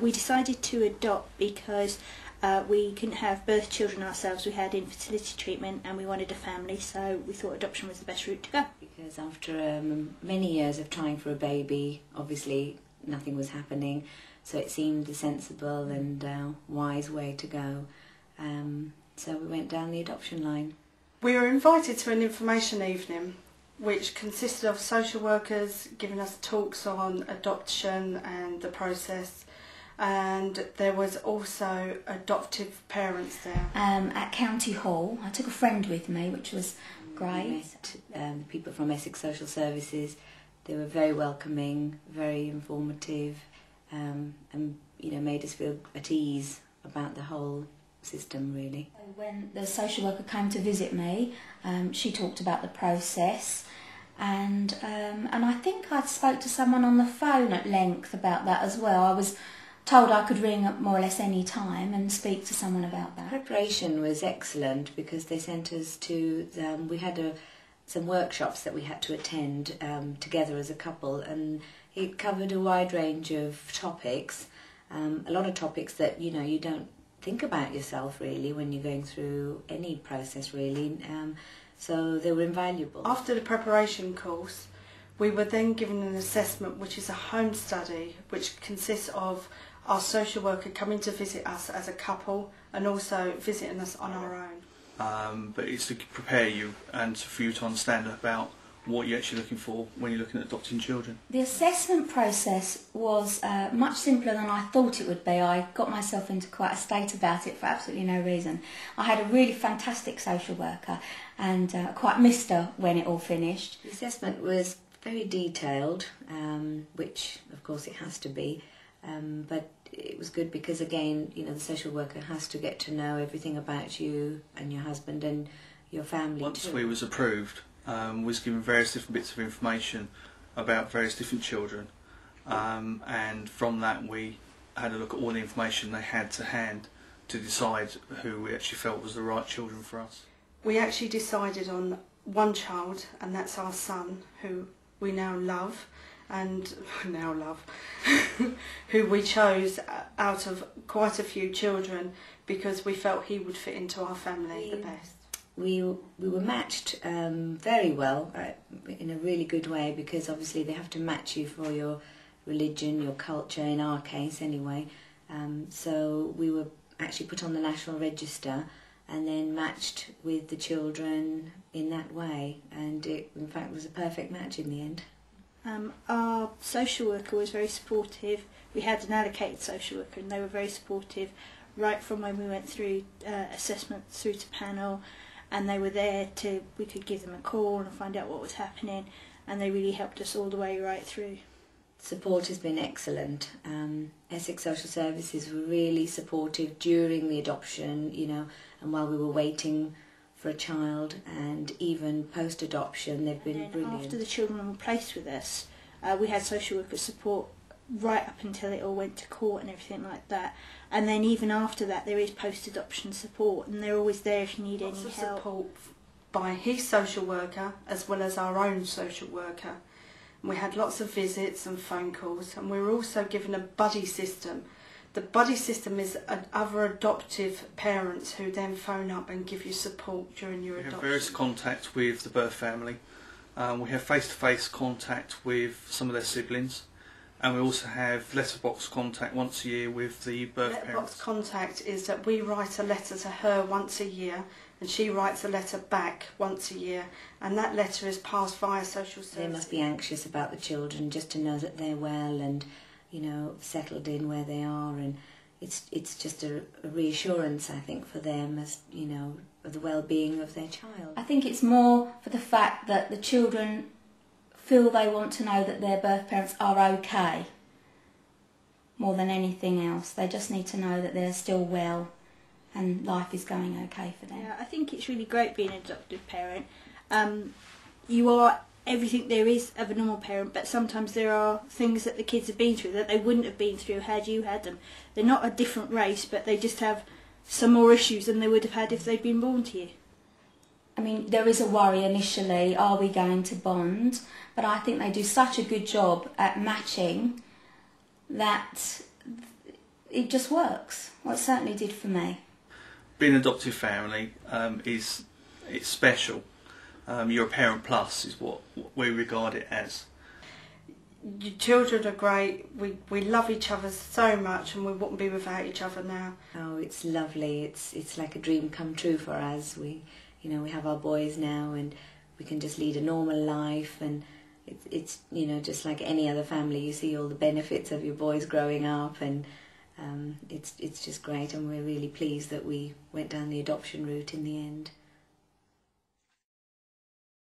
We decided to adopt because we couldn't have birth children ourselves. We had infertility treatment and we wanted a family, so we thought adoption was the best route to go. Because after many years of trying for a baby, obviously nothing was happening, so it seemed a sensible and wise way to go. So we went down the adoption line. We were invited to an information evening which consisted of social workers giving us talks on adoption and the process, and there was also adoptive parents there. At County Hall, I took a friend with me, which was great. We met people from Essex Social Services. They were very welcoming, very informative, and made us feel at ease about the whole system, really. When the social worker came to visit me, she talked about the process, and I think I spoke to someone on the phone at length about that as well. I was told I could ring up more or less any time and speak to someone about that. Preparation was excellent because they sent us to, we had some workshops that we had to attend together as a couple, and it covered a wide range of topics, a lot of topics that you don't think about yourself really when you're going through any process really, so they were invaluable. After the preparation course, we were then given an assessment which is a home study, which consists of our social worker coming to visit us as a couple and also visiting us on our own. But it's to prepare you and for you to understand about what you're actually looking for when you're looking at adopting children. The assessment process was much simpler than I thought it would be. I got myself into quite a state about it for absolutely no reason. I had a really fantastic social worker and quite missed her when it all finished. The assessment was very detailed, which of course it has to be, but it was good because again, the social worker has to get to know everything about you and your husband and your family. Once too. we was approved, was given various different bits of information about various different children, and from that we had a look at all the information they had to hand to decide who we actually felt was the right children for us. We actually decided on one child, and that's our son, who we now love, who we chose out of quite a few children because we felt he would fit into our family the best. We were matched very well, in a really good way, because obviously they have to match you for your religion, your culture, in our case anyway. So we were actually put on the National Register and then matched with the children in that way, and it in fact was a perfect match in the end. Our social worker was very supportive. We had an allocated social worker and they were very supportive right from when we went through assessment through to panel, and they were there we could give them a call and find out what was happening, and they really helped us all the way right through. Support has been excellent. Essex Social Services were really supportive during the adoption, and while we were waiting for a child, and even post-adoption they've been brilliant. After the children were placed with us, we had social worker support right up until it all went to court and everything like that. And then even after that there is post-adoption support, and they're always there if you need any help. Support by his social worker as well as our own social worker. We had lots of visits and phone calls, and we were also given a buddy system. The buddy system is other adoptive parents who then phone up and give you support during your adoption. We have various contact with the birth family. We have face-to-face contact with some of their siblings, and we also have letterbox contact once a year with the birth parents. Letterbox contact is that we write a letter to her once a year, and she writes a letter back once a year, and that letter is passed via social services. They must be anxious about the children, just to know that they're well and settled in where they are, and it's just a reassurance, I think, for them as of the well-being of their child. I think it's more for the fact that the children feel they want to know that their birth parents are okay more than anything else. They just need to know that they're still well and life is going okay for them. Yeah, I think it's really great being an adoptive parent. You are everything there is of a normal parent, but sometimes there are things that the kids have been through that they wouldn't have been through had you had them. They're not a different race, but they just have some more issues than they would have had if they'd been born to you. I mean, there is a worry initially, are we going to bond? But I think they do such a good job at matching that it just works. Well, it certainly did for me. Being an adoptive family it's special. You're a parent plus is what we regard it as. Your children are great. We love each other so much, and we wouldn't be without each other now. Oh, it's lovely. It's like a dream come true for us. We have our boys now, and we can just lead a normal life, and it's just like any other family. You see all the benefits of your boys growing up, and it's just great, and we're really pleased that we went down the adoption route in the end.